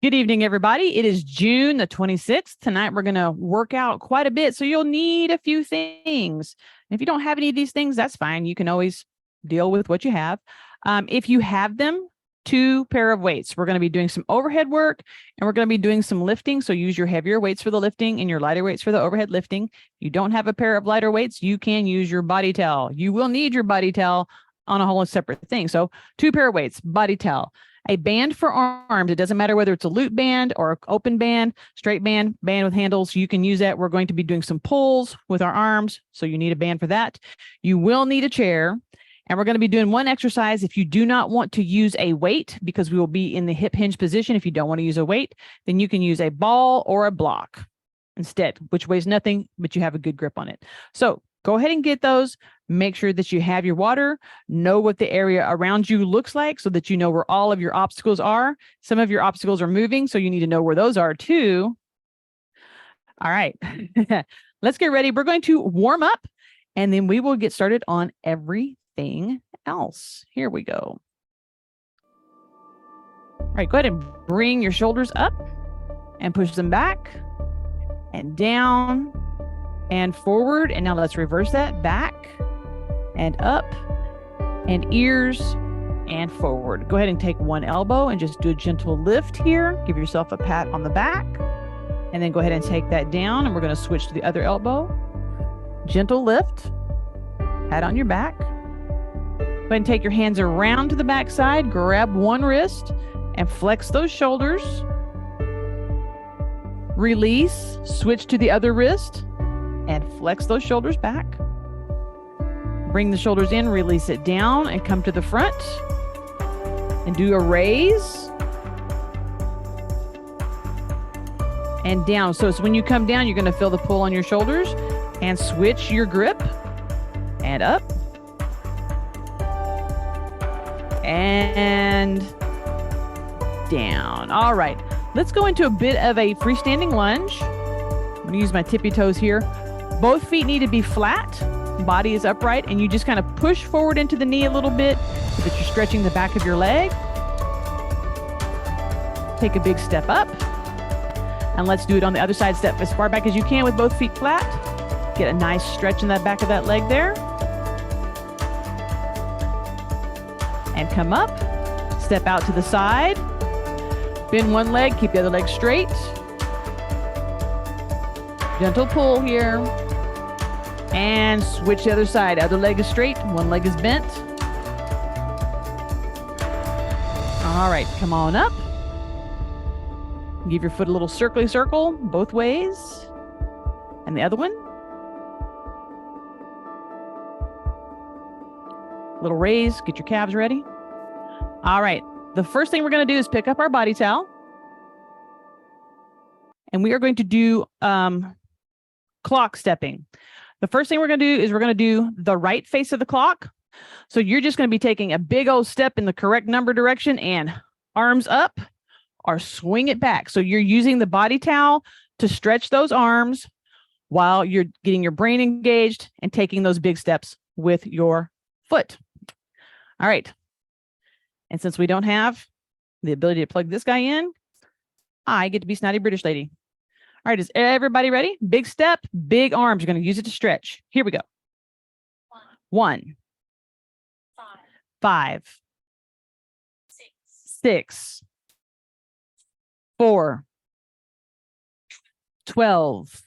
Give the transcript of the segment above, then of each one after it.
Good evening, everybody. It is June the 26th. Tonight, we're going to work out quite a bit. So you'll need a few things. If you don't have any of these things, that's fine. You can always deal with what you have. If you have them, 2 pair of weights. We're going to be doing some overhead work and we're going to be doing some lifting. So use your heavier weights for the lifting and your lighter weights for the overhead lifting. If you don't have a pair of lighter weights, you can use your body towel. You will need your body towel on a whole separate thing. So 2 pair of weights, body towel. A band for arms. It doesn't matter whether it's a loop band or open band, straight band, band with handles. You can use that. We're going to be doing some pulls with our arms, so you need a band for that. You will need a chair, and we're going to be doing one exercise. If you do not want to use a weight, because we will be in the hip hinge position, if you don't want to use a weight, then you can use a ball or a block instead, which weighs nothing, but you have a good grip on it. So go ahead and get those. Make sure that you have your water, know what the area around you looks like so that you know where all of your obstacles are. Some of your obstacles are moving, so you need to know where those are too. All right, let's get ready. We're going to warm up and then we will get started on everything else. Here we go. All right, go ahead and bring your shoulders up and push them back and down and forward. And now let's reverse that, back and up and ears and forward. Go ahead and take one elbow and just do a gentle lift here. Give yourself a pat on the back and then go ahead and take that down. And we're going to switch to the other elbow. Gentle lift, pat on your back. Go ahead and take your hands around to the back side, grab one wrist and flex those shoulders. Release, switch to the other wrist and flex those shoulders back. Bring the shoulders in, release it down, and come to the front. And do a raise. And down. So it's when you come down, you're going to feel the pull on your shoulders. And switch your grip. And up. And down. All right. Let's go into a bit of a freestanding lunge. I'm going to use my tippy toes here. Both feet need to be flat. Body is upright, and you just kind of push forward into the knee a little bit so that you're stretching the back of your leg. Take a big step up, and let's do it on the other side. Step as far back as you can with both feet flat. Get a nice stretch in that back of that leg there. And come up, step out to the side. Bend one leg, keep the other leg straight. Gentle pull here. And switch the other side. Other leg is straight, one leg is bent. All right, come on up. Give your foot a little circly circle both ways. And the other one. Little raise, get your calves ready. All right, the first thing we're going to do is pick up our body towel. And we are going to do clock stepping. The first thing we're going to do is we're going to do the right face of the clock. So you're just going to be taking a big old step in the correct number direction and arms up or swing it back. So you're using the body towel to stretch those arms while you're getting your brain engaged and taking those big steps with your foot. All right. And since we don't have the ability to plug this guy in, I get to be snotty British lady. All right, is everybody ready? Big step, big arms. You're going to use it to stretch. Here we go. 1, 5, 6, 4, 12,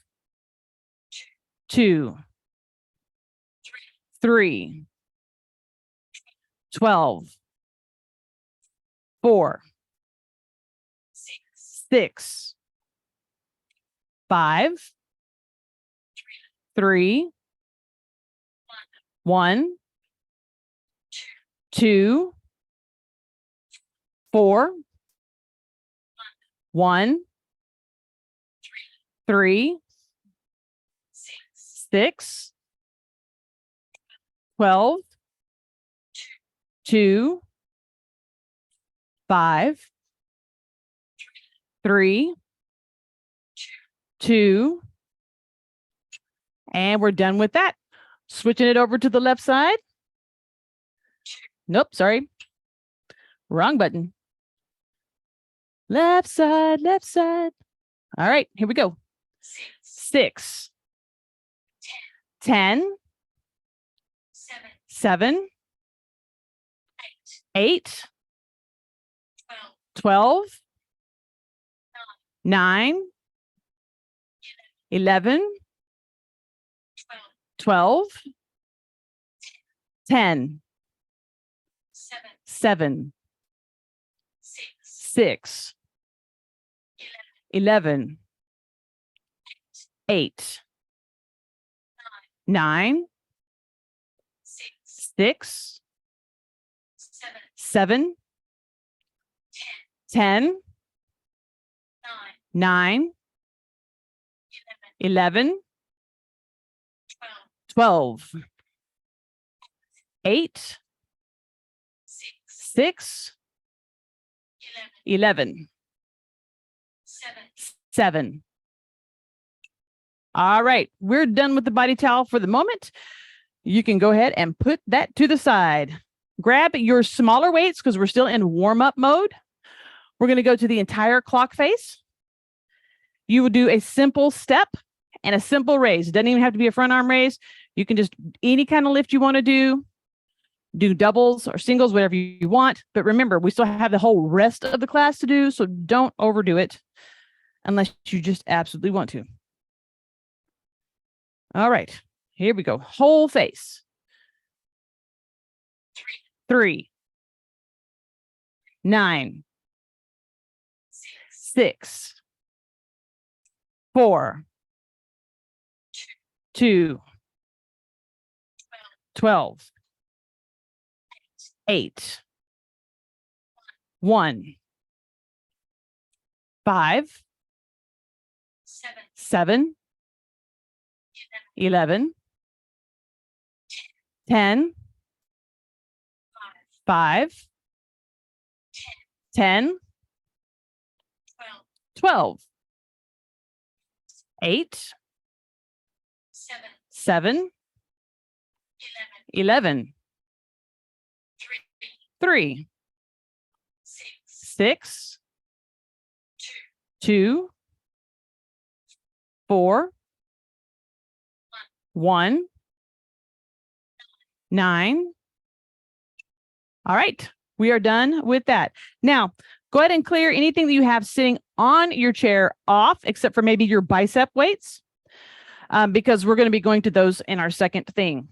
2, 3, 12, 4, 6, 5, 3, 1, 2, 4, 1, 3, 6, 12, 2, 5, 3, 2, and we're done with that. Switching it over to the left side. Nope, sorry. Wrong button. Left side, left side. All right, here we go. 6, 10, 7, 8, 12, 9, 11, 12, 10, 7, 6, 11, 8, 9, 6, 7, 10, 9, 11, 12, 8, 6, 11, 7. All right, we're done with the body towel for the moment. You can go ahead and put that to the side. Grab your smaller weights because we're still in warm-up mode. We're going to go to the entire clock face. You will do a simple step and a simple raise. It doesn't even have to be a front arm raise. You can just, any kind of lift you want to do doubles or singles, whatever you want. But remember, we still have the whole rest of the class to do, so don't overdo it unless you just absolutely want to. All right, here we go. Whole face. 3, 9, 6, 4, 2, 12, 8, 1, 5, 7, 11, 10, 5, 10, 12, 8, 7, 11, 3, 6, 2, 4, 1, 9. All right, we are done with that. Now, go ahead and clear anything that you have sitting on your chair off, except for maybe your bicep weights, because we're going to be going to those in our second thing.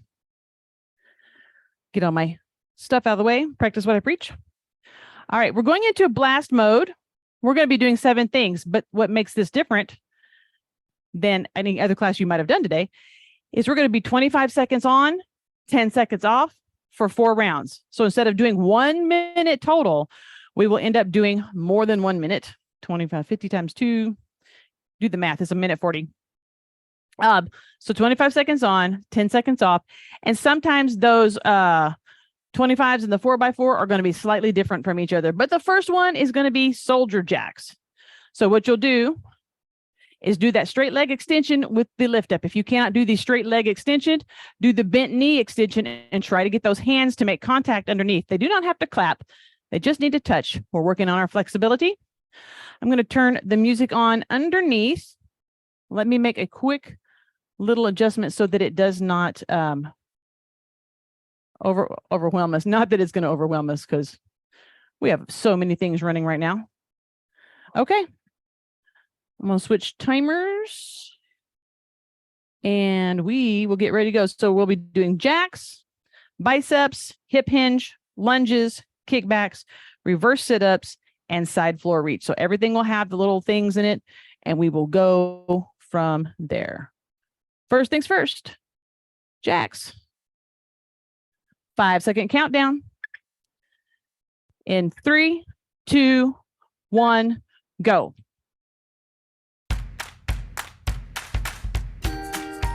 Get all my stuff out of the way, practice what I preach. All right, we're going into a blast mode. We're going to be doing 7 things, but what makes this different than any other class you might have done today is we're going to be 25 seconds on, 10 seconds off for 4 rounds. So instead of doing 1 minute total, we will end up doing more than 1 minute. 25, 50 times 2. Do the math. It's a minute 40. So 25 seconds on, 10 seconds off. And sometimes those 25s and the 4x4 are going to be slightly different from each other. But the first one is going to be soldier jacks. So what you'll do is do that straight leg extension with the lift up. If you cannot do the straight leg extension, do the bent knee extension and try to get those hands to make contact underneath. They do not have to clap. They just need to touch. We're working on our flexibility. I'm going to turn the music on underneath. Let me make a quick little adjustment so that it does not overwhelm us. Not that it's going to overwhelm us because we have so many things running right now. Okay. I'm going to switch timers and we will get ready to go. So we'll be doing jacks, biceps, hip hinge, lunges, kickbacks, reverse sit-ups, and side floor reach. So everything will have the little things in it and we will go from there. First things first, jacks. 5-second countdown. In 3, 2, 1, go.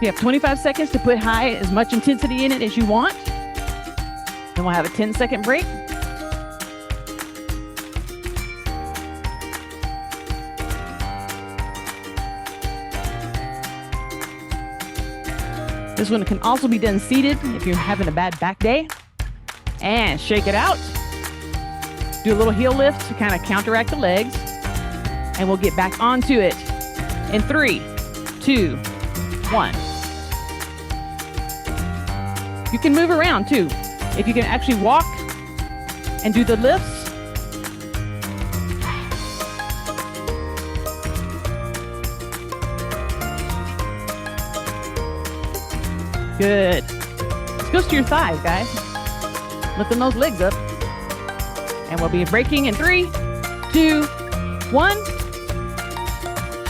You have 25 seconds to put as much intensity in it as you want. Then we'll have a 10-second break. This one can also be done seated if you're having a bad back day. And shake it out. Do a little heel lift to kind of counteract the legs. and we'll get back onto it in 3, 2, 1. You can move around too. If you can actually walk and do the lifts. Good. This goes to your thighs, guys. Lifting those legs up. And we'll be breaking in 3, 2, 1.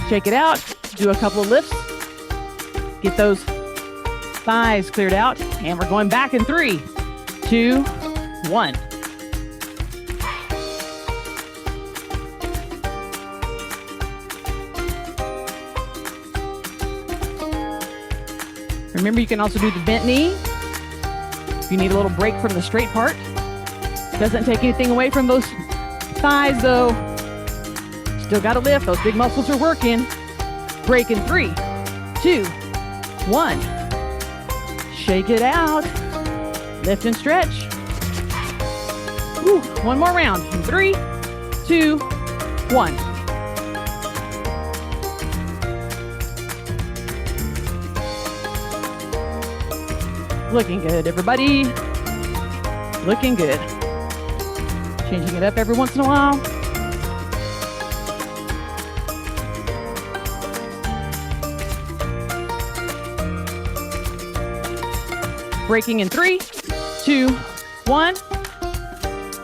Shake it out. Do a couple of lifts. Get those thighs cleared out. And we're going back in 3, 2, 1. Remember, you can also do the bent knee. If you need a little break from the straight part. Doesn't take anything away from those thighs, though. Still got to lift. Those big muscles are working. Break in 3, 2, 1. Shake it out. Lift and stretch. Woo. One more round. In 3, 2, 1. Looking good, everybody. Looking good. Changing it up every once in a while. Breaking in 3, 2, 1.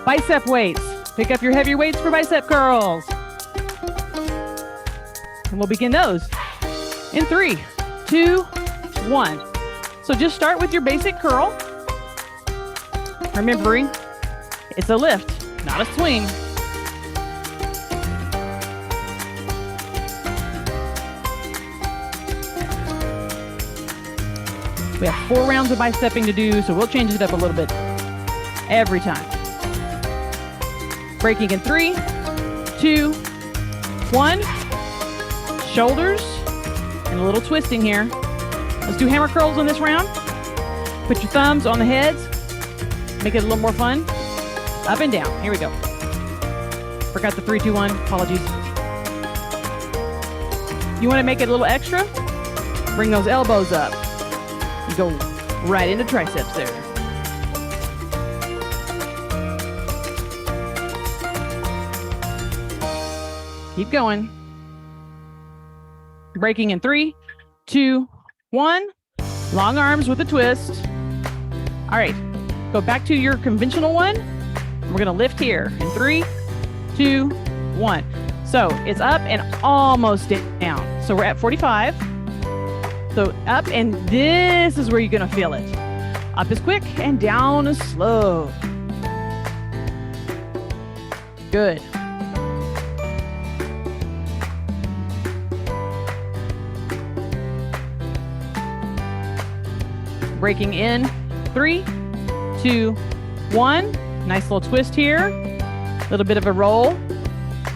Bicep weights. Pick up your heavy weights for bicep curls. And we'll begin those in 3, 2, 1. So just start with your basic curl. Remembering, it's a lift, not a swing. We have 4 rounds of bicepping to do, so we'll change it up a little bit every time. Breaking in 3, 2, 1. Shoulders and a little twisting here. Let's do hammer curls on this round. Put your thumbs on the heads. Make it a little more fun. Up and down. Here we go. Forgot the 3, 2, 1. Apologies. You want to make it a little extra? Bring those elbows up. You go right into triceps there. Keep going. Breaking in 3, 2, 1. Long arms with a twist. All right. Go back to your conventional one. We're going to lift here in 3, 2, 1. So it's up and almost down. So we're at 45. So up, and this is where you're going to feel it. Up is quick and down is slow. Good. Breaking in 3, 2, 1. Nice little twist here. A little bit of a roll.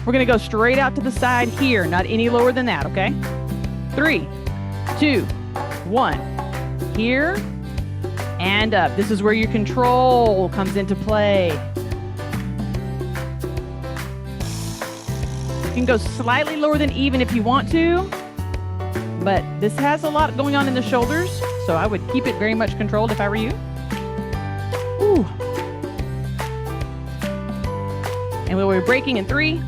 We're going to go straight out to the side here, not any lower than that, okay? 3, 2, 1. Here and up. This is where your control comes into play. You can go slightly lower than even if you want to, but this has a lot going on in the shoulders, so I would keep it very much controlled if I were you. Ooh. And we'll be breaking in 3,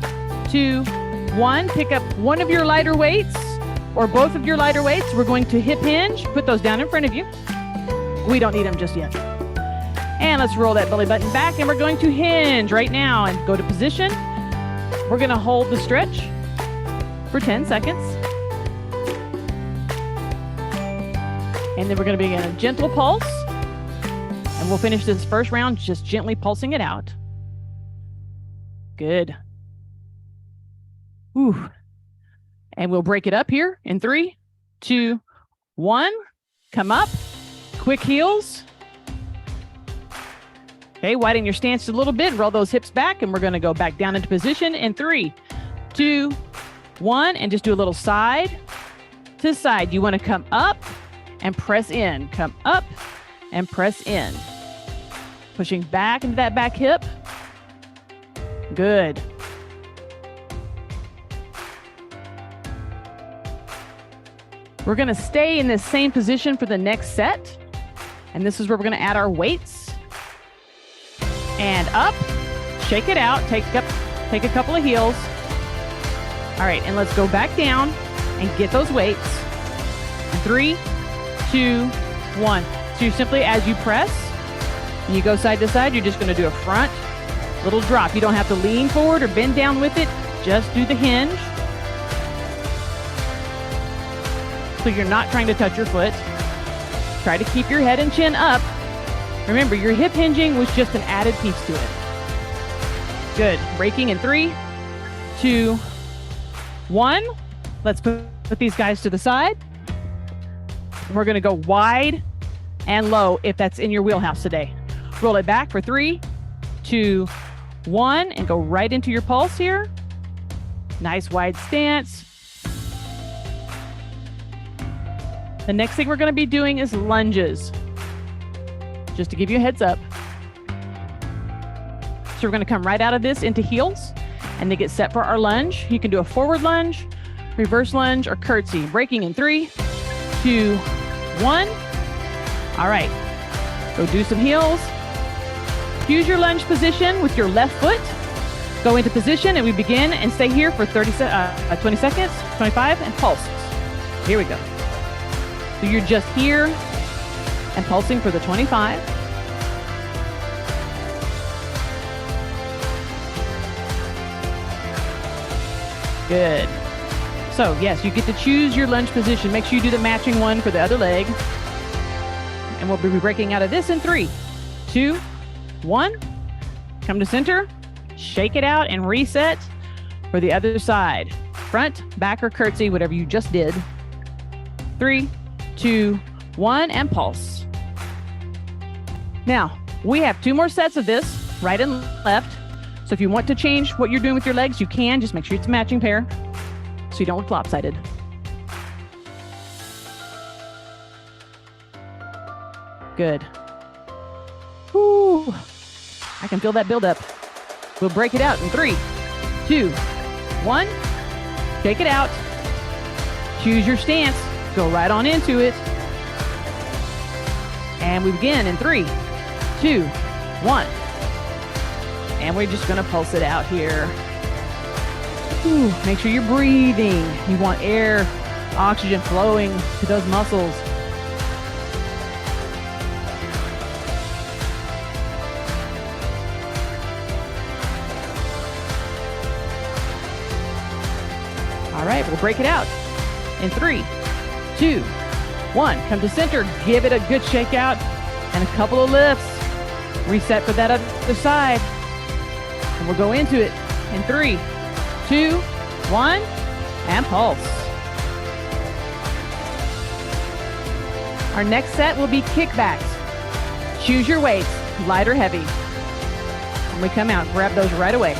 2, 1. Pick up one of your lighter weights or both of your lighter weights. We're going to hip hinge. Put those down in front of you. We don't need them just yet. And let's roll that belly button back, and we're going to hinge right now and go to position. We're going to hold the stretch for 10 seconds. And then we're going to begin a gentle pulse. And we'll finish this first round just gently pulsing it out. Good. Ooh. And we'll break it up here in 3, 2, 1. Come up. Quick heels. Okay, widen your stance a little bit. Roll those hips back, and we're going to go back down into position in 3, 2, 1. And just do a little side to side. You want to come up and press in. Come up and press in. Pushing back into that back hip. Good. We're going to stay in this same position for the next set. And this is where we're going to add our weights. And up, shake it out, take a couple of heels. All right, and let's go back down and get those weights. 3, 2, 1. So you simply, as you press, and you go side to side, you're just going to do a front little drop. You don't have to lean forward or bend down with it. Just do the hinge. So you're not trying to touch your foot. Try to keep your head and chin up. Remember, your hip hinging was just an added piece to it. Good. Breaking in 3, 2, 1. Let's put these guys to the side. We're going to go wide and low if that's in your wheelhouse today. Roll it back for 3, 2, 1, and go right into your pulse here. Nice wide stance. The next thing we're going to be doing is lunges. Just to give you a heads up. So we're going to come right out of this into heels and then get set for our lunge. You can do a forward lunge, reverse lunge, or curtsy. Breaking in 3, 2, 1. All right. Go do some heels. Use your lunge position with your left foot. Go into position and we begin and stay here for 20 seconds, 25, and pulses. Here we go. So you're just here and pulsing for the 25. Good. So yes, you get to choose your lunge position. Make sure you do the matching one for the other leg. And we'll be breaking out of this in 3, 2, 1. Come to center, shake it out and reset for the other side. Front, back, or curtsy, whatever you just did. 3, 2, 1, and pulse. Now, we have 2 more sets of this, right and left. So if you want to change what you're doing with your legs, you can. Just make sure it's a matching pair so you don't look lopsided. Good. Whew. I can feel that build up. We'll break it out in 3, 2, 1. Shake it out. Choose your stance. Go right on into it. And we begin in 3, 2, 1. And we're just going to pulse it out here. Ooh, make sure you're breathing. You want air, oxygen flowing to those muscles. All right, we'll break it out in 3, 2, 1. Come to center, give it a good shake out and a couple of lifts. Reset for that other side. And we'll go into it in 3, 2, 1, and pulse. Our next set will be kickbacks. Choose your weights, light or heavy. When we come out, grab those right away.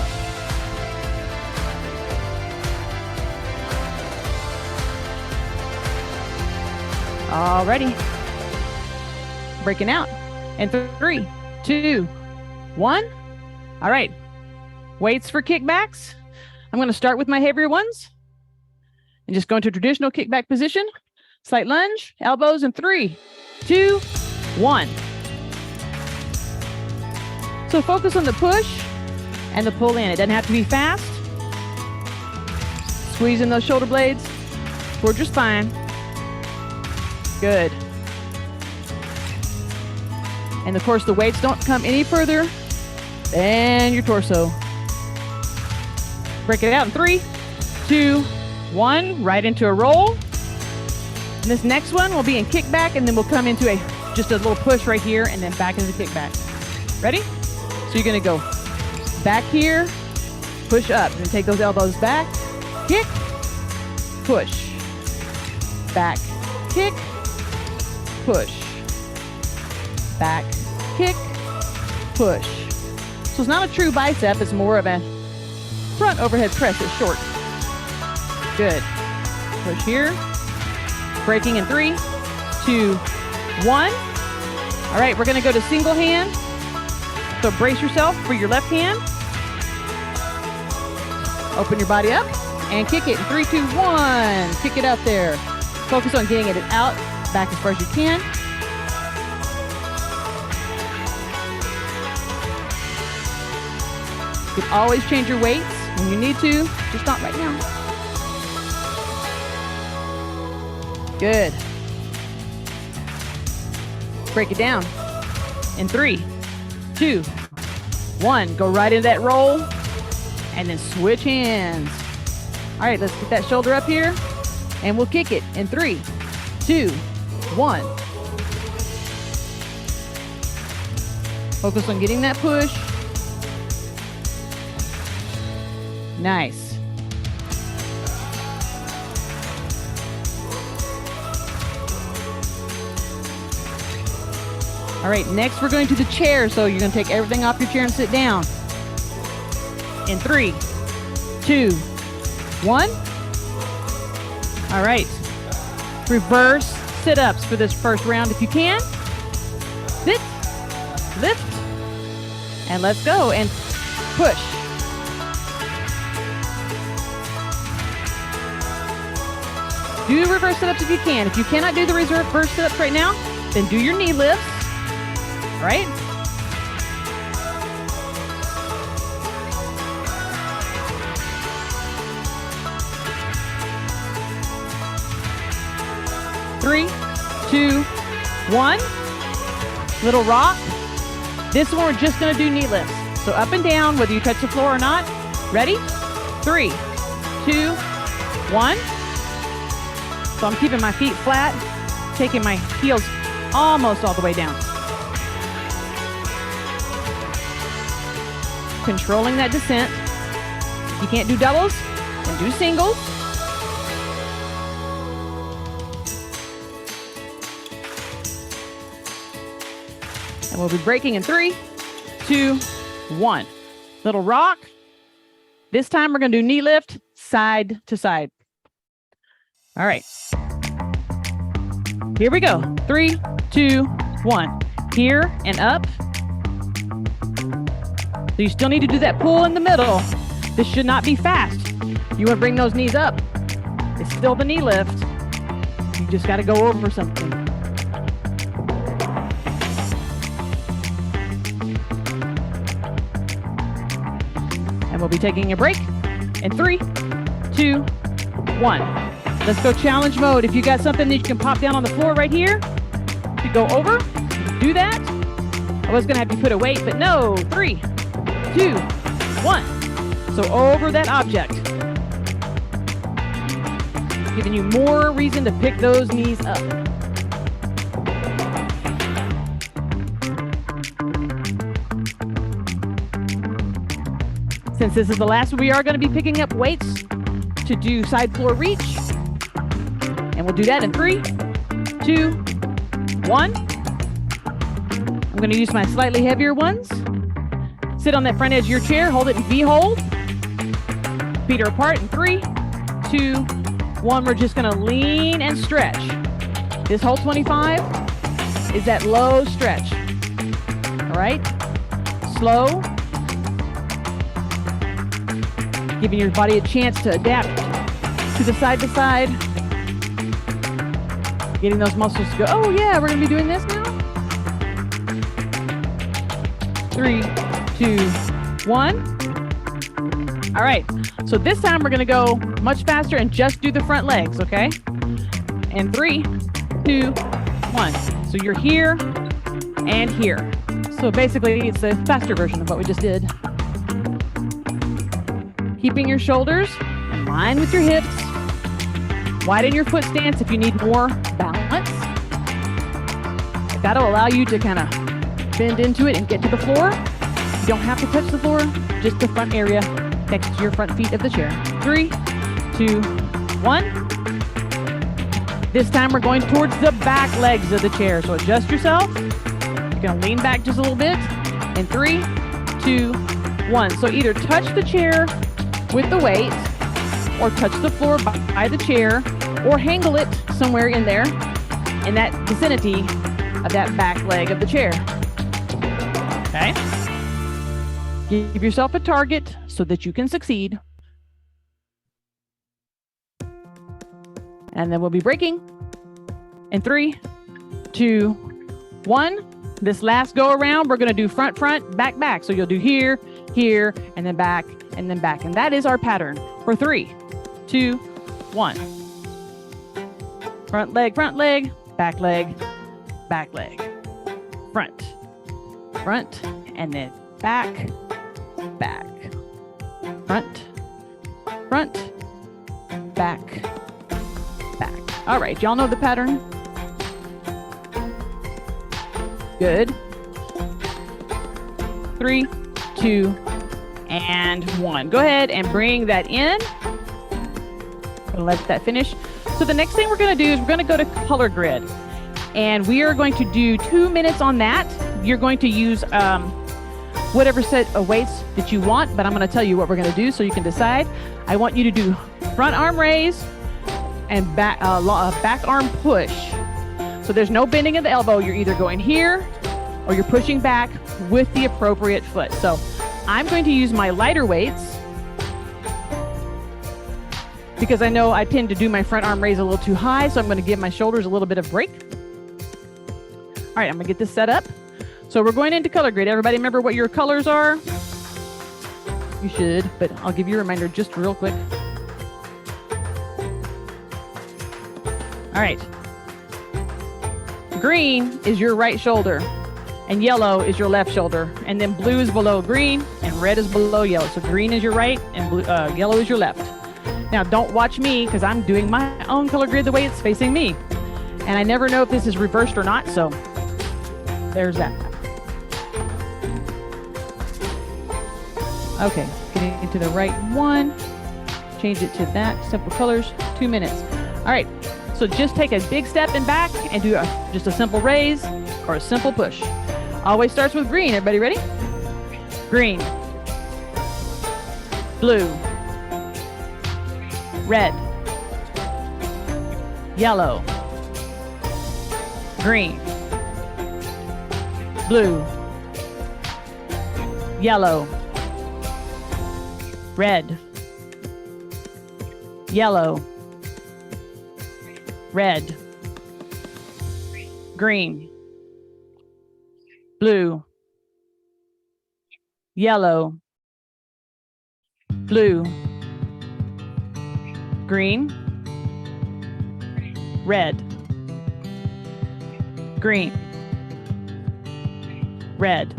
Alrighty. Breaking out in 3, 2, 1. All right. Weights for kickbacks. I'm going to start with my heavier ones and just go into traditional kickback position. Slight lunge, elbows in 3, 2, 1. So focus on the push and the pull in. It doesn't have to be fast. Squeezing those shoulder blades towards your spine. Good. And of course, the weights don't come any further than your torso. Break it out in 3, 2, 1, right into a roll. And this next one will be in kickback, and then we'll come into just a little push right here, and then back into kickback. Ready? So you're gonna go back here, push up, and take those elbows back, kick, push, back, kick, push, back, kick, push. So it's not a true bicep, it's more of a front overhead press. It's short. Good. Push here. Breaking in 3, 2, 1. All right, we're going to go to single hand. So brace yourself for your left hand. Open your body up and kick it in 3, 2, 1. Kick it out there. Focus on getting it out, back as far as you can. You can always change your weights when you need to, just not right now. Good. Break it down in 3, 2, 1. Go right into that roll and then switch hands. All right, let's get that shoulder up here and we'll kick it in 3, 2, 1. Focus on getting that push. Nice. All right, next we're going to the chair. So you're going to take everything off your chair and sit down. In 3, 2, 1. All right. Reverse sit-ups for this first round if you can. Sit, lift, and let's go. And push. Do reverse sit-ups if you can. If you cannot do the reverse sit-ups right now, then do your knee lifts. All right? Three, 2, 1. Little rock. This one we're just going to do knee lifts. So up and down, whether you touch the floor or not. Ready? 3, 2, 1. So I'm keeping my feet flat, taking my heels almost all the way down. Controlling that descent. If you can't do doubles, then do singles. And we'll be breaking in 3, 2, 1. Little rock. This time we're going to do knee lift, side to side. All right. Here we go. 3, 2, 1. Here and up. So you still need to do that pull in the middle. This should not be fast. You want to bring those knees up. It's still the knee lift. You just got to go over something. And we'll be taking a break in 3, 2, 1. Let's go challenge mode. If you got something that you can pop down on the floor right here, you go over, do that. I was going to have you put a weight, but no. 3, 2, 1. So over that object. Giving you more reason to pick those knees up. Since this is the last one, we are going to be picking up weights to do side floor reach. And we'll do that in 3, 2, 1. I'm going to use my slightly heavier ones. Sit on that front edge of your chair, hold it in V hold. Feet are apart in 3, 2, 1. We're just going to lean and stretch. This whole 25 is that low stretch. All right? Slow. Giving your body a chance to adapt to the side to side. Getting those muscles to go, oh yeah, we're going to be doing this now. 3, 2, 1. All right. So this time we're going to go much faster and just do the front legs, okay? And 3, 2, 1. So you're here and here. So basically it's a faster version of what we just did. Keeping your shoulders in line with your hips. Widen your foot stance if you need more balance. That'll allow you to kind of bend into it and get to the floor. You don't have to touch the floor, just the front area next to your front feet of the chair. 3, 2, 1. This time we're going towards the back legs of the chair. So adjust yourself. You're going to lean back just a little bit. In 3, 2, 1. So either touch the chair with the weight, or touch the floor by the chair, or hangle it somewhere in there, in that vicinity of that back leg of the chair. Okay? Give yourself a target so that you can succeed. And then we'll be breaking In 3, 2, 1. This last go around, we're going to do front, front, back, back. So you'll do here, here, and then back, and then back. And that is our pattern for 3, 2, 1. Front leg, back leg, back leg. Front, front, and then back, back. Front, front, back, back. All right, y'all know the pattern? Good. 3, 2, and 1. Go ahead and bring that in. Let that finish. So the next thing we're going to do is we're going to go to color grid. And we are going to do 2 minutes on that. You're going to use whatever set of weights that you want, but I'm going to tell you what we're going to do so you can decide. I want you to do front arm raise and back arm push. So there's no bending of the elbow. You're either going here or you're pushing back with the appropriate foot. So I'm going to use my lighter weights because I know I tend to do my front arm raise a little too high. So I'm going to give my shoulders a little bit of break. All right, I'm going to get this set up. So we're going into color grid. Everybody remember what your colors are? You should, but I'll give you a reminder just real quick. All right. Green is your right shoulder, and yellow is your left shoulder, and then blue is below green, and red is below yellow. So green is your right, and blue, yellow is your left. Now, don't watch me because I'm doing my own color grid the way it's facing me, and I never know if this is reversed or not. So there's that. Okay, getting into the right one. Change it to that. Simple colors. 2 minutes. All right. So just take a big step and back and do just a simple raise or a simple push. Always starts with green. Everybody ready? Green, blue, red, yellow, green, blue, yellow, red, yellow, red, green, blue, yellow, blue, green, red, green, red,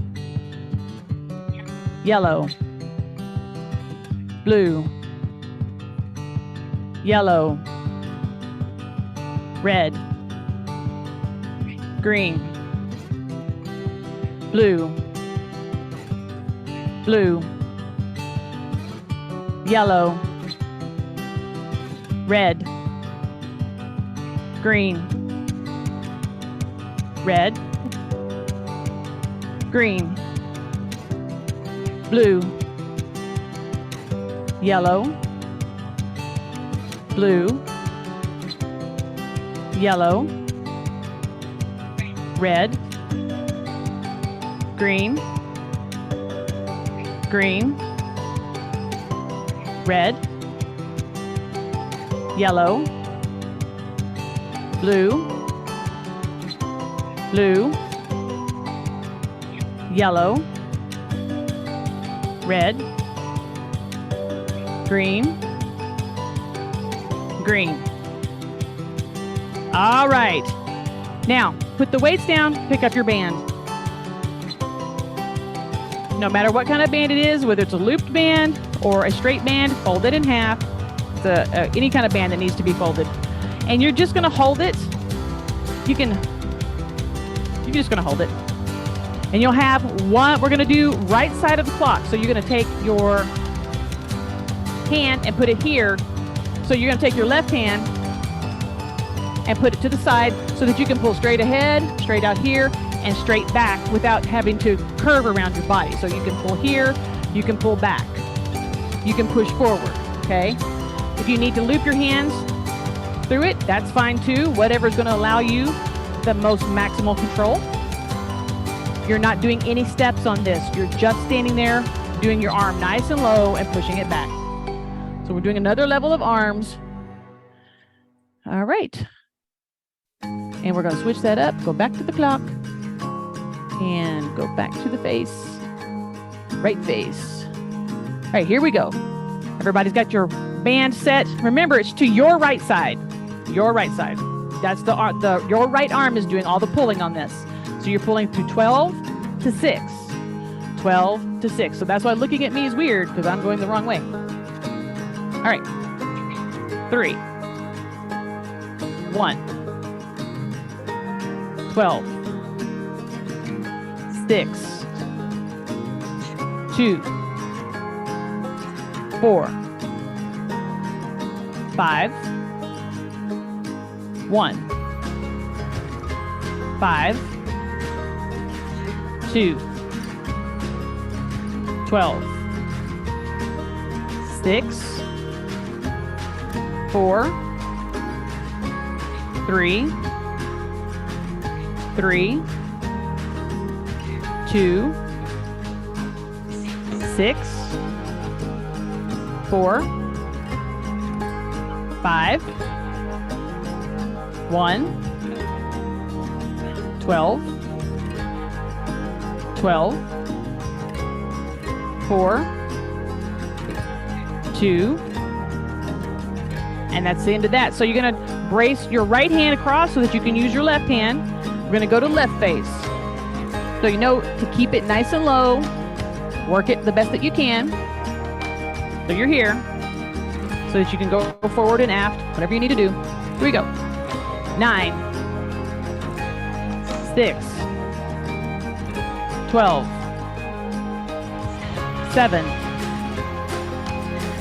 yellow, blue, yellow, red, green, blue, blue, yellow, red, green, red, green, blue, yellow, blue, yellow, red, green, green, red, yellow, blue, blue, yellow, red, green, green. All right. Now, put the weights down, pick up your band. No matter what kind of band it is, whether it's a looped band or a straight band, fold it in half. It's any kind of band that needs to be folded. And you're just going to hold it. You're just going to hold it. And you'll have one, we're going to do right side of the clock. So you're going to take your hand and put it here. So you're going to take your left hand and put it to the side so that you can pull straight ahead, straight out here, and straight back without having to curve around your body. So you can pull here, you can pull back, you can push forward, okay? If you need to loop your hands through it, that's fine too. Whatever's going to allow you the most maximal control. You're not doing any steps on this. You're just standing there, doing your arm nice and low and pushing it back. So we're doing another level of arms. All right. And we're going to switch that up, go back to the clock, and go back to the face, right face. All right, here we go. Everybody's got your band set. Remember, it's to your right side. Your right side. That's your right arm is doing all the pulling on this. So you're pulling through 12 to 6. 12 to 6. So that's why looking at me is weird because I'm going the wrong way. All right. 3. 1. 12. 6. 2. 4. 5. 1. 5. 2. 12. 6. 4. 3. 3. 2. 6. 4. 5. 1. 12. 12. 4. 2. And that's the end of that. So you're going to brace your right hand across so that you can use your left hand. We're going to go to left face. So you know to keep it nice and low. Work it the best that you can. So you're here. So that you can go forward and aft, whatever you need to do. Here we go. 9. 6. 12. 7.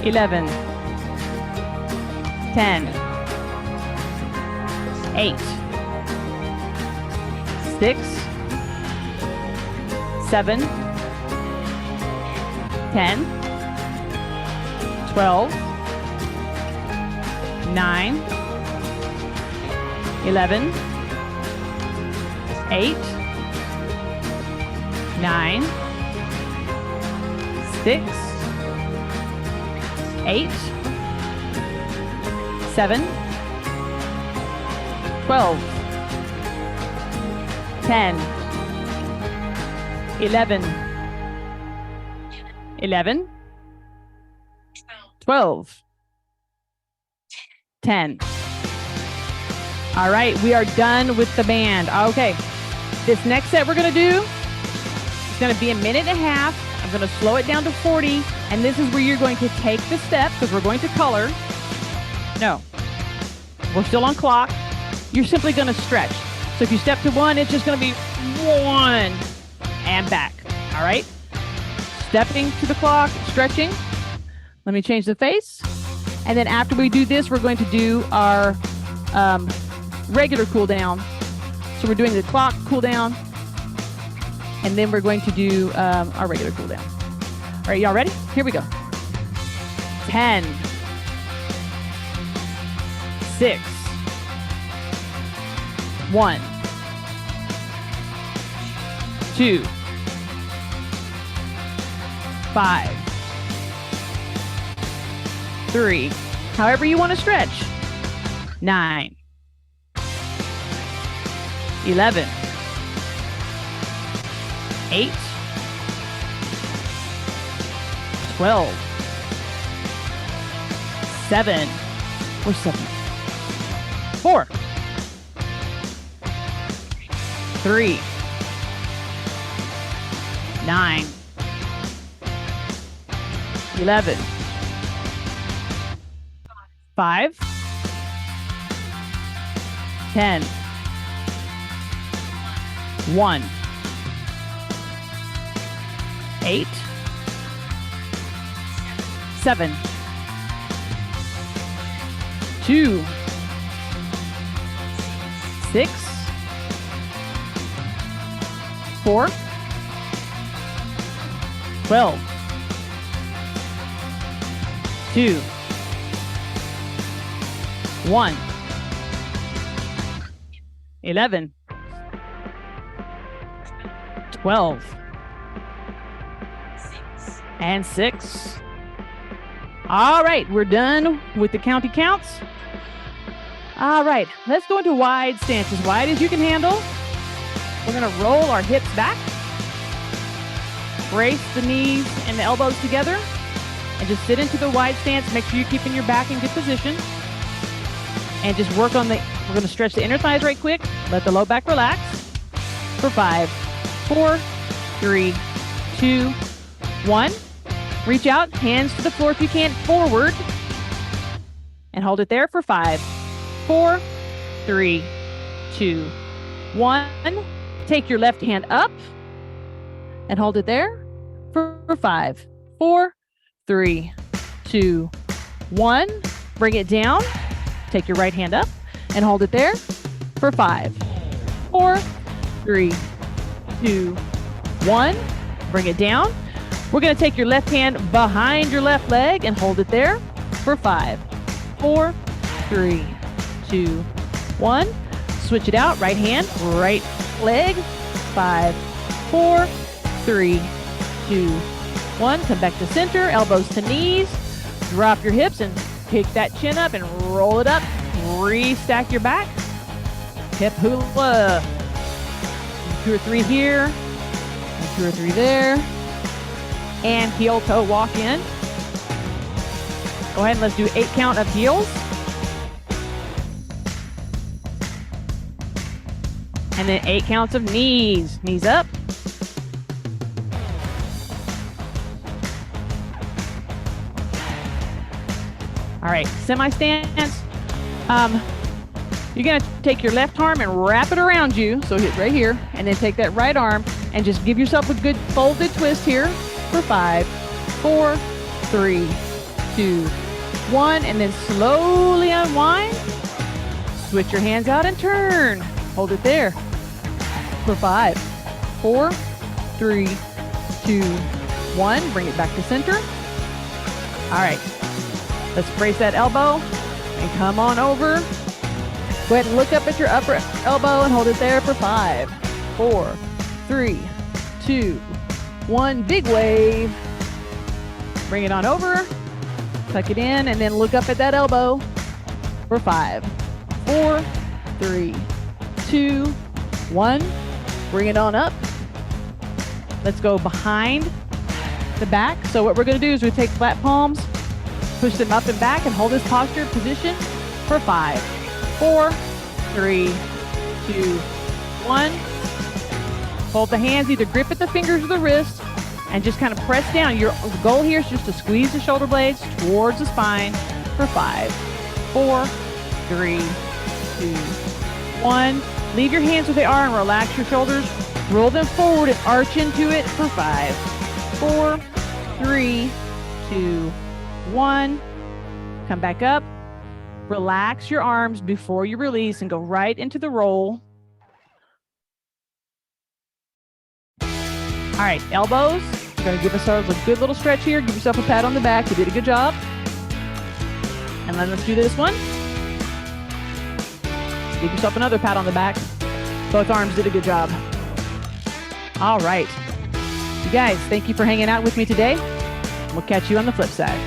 11. 10. 8. 6. 7. 10. 12. 9. 11. 8. 9. 6. 8. 7. 12. 10. 11. 11. 12. 10. All right, we are done with the band. Okay, this next set we're going to do is going to be a minute and a half. I'm going to slow it down to 40, and this is where you're going to take the step because we're going to color. No, we're still on clock. You're simply going to stretch. So if you step to 1, it's just going to be 1 and back. All right, stepping to the clock, stretching. Let me change the face. And then after we do this, we're going to do our regular cool down. So we're doing the clock cool down, and then we're going to do our regular cool down. All right, y'all ready? Here we go. 10, 6, 1, 2, 5, 3, however you want to stretch. 9, 11, 8, 12, 7, or 7, 4, 3, 9, 11, 5, 10, 1, 8, 7, 2, 6, 4, 12, 2, 1, 11, 12, and 6. All right, we're done with the county counts. All right, let's go into wide stance, as wide as you can handle. We're gonna roll our hips back, brace the knees and the elbows together, and just sit into the wide stance. Make sure you're keeping your back in good position. And just work on we're gonna stretch the inner thighs right quick. Let the low back relax for 5, 4, 3, 2, 1. Reach out, hands to the floor if you can, forward. And hold it there for 5, 4, 3, 2, 1. Take your left hand up and hold it there for 5, 4, 3, 2, 1. Bring it down. Take your right hand up and hold it there for 5, 4, 3, 2, 1. Bring it down. We're going to take your left hand behind your left leg and hold it there for 5, 4, 3, 2, 1. Switch it out. Right hand, right leg. 5, 4, 3, 2, 1. Come back to center. Elbows to knees. Drop your hips and pick that chin up and roll it up. Restack your back. Hip hula. 2 or 3 here. 2 or 3 there. And heel toe walk in. Go ahead and let's do 8 count of heels. And then 8 counts of knees. Knees up. All right, semi-stance. You're gonna take your left arm and wrap it around you. So hit right here, and then take that right arm and just give yourself a good folded twist here for 5, 4, 3, 2, 1, and then slowly unwind. Switch your hands out and turn. Hold it there for 5, 4, 3, 2, 1. Bring it back to center. All right, let's brace that elbow and come on over. Go ahead and look up at your upper elbow and hold it there for 5, 4, 3, 2, 1. Big wave. Bring it on over. Tuck it in and then look up at that elbow for 5, 4, 3, 2, 1. Bring it on up. Let's go behind the back. So what we're going to do is we take flat palms, push them up and back, and hold this posture position for 5, 4, 3, 2, 1. Hold the hands, either grip at the fingers or the wrist, and just kind of press down. Your goal here is just to squeeze the shoulder blades towards the spine for 5, 4, 3, 2, 1. Leave your hands where they are and relax your shoulders. Roll them forward and arch into it for 5, 4, 3, 2, 1. Come back up. Relax your arms before you release and go right into the roll. All right, elbows. We're going to give ourselves a good little stretch here. Give yourself a pat on the back. You did a good job. And then let's do this one. Give yourself another pat on the back. Both arms did a good job. All right. You guys, thank you for hanging out with me today. We'll catch you on the flip side.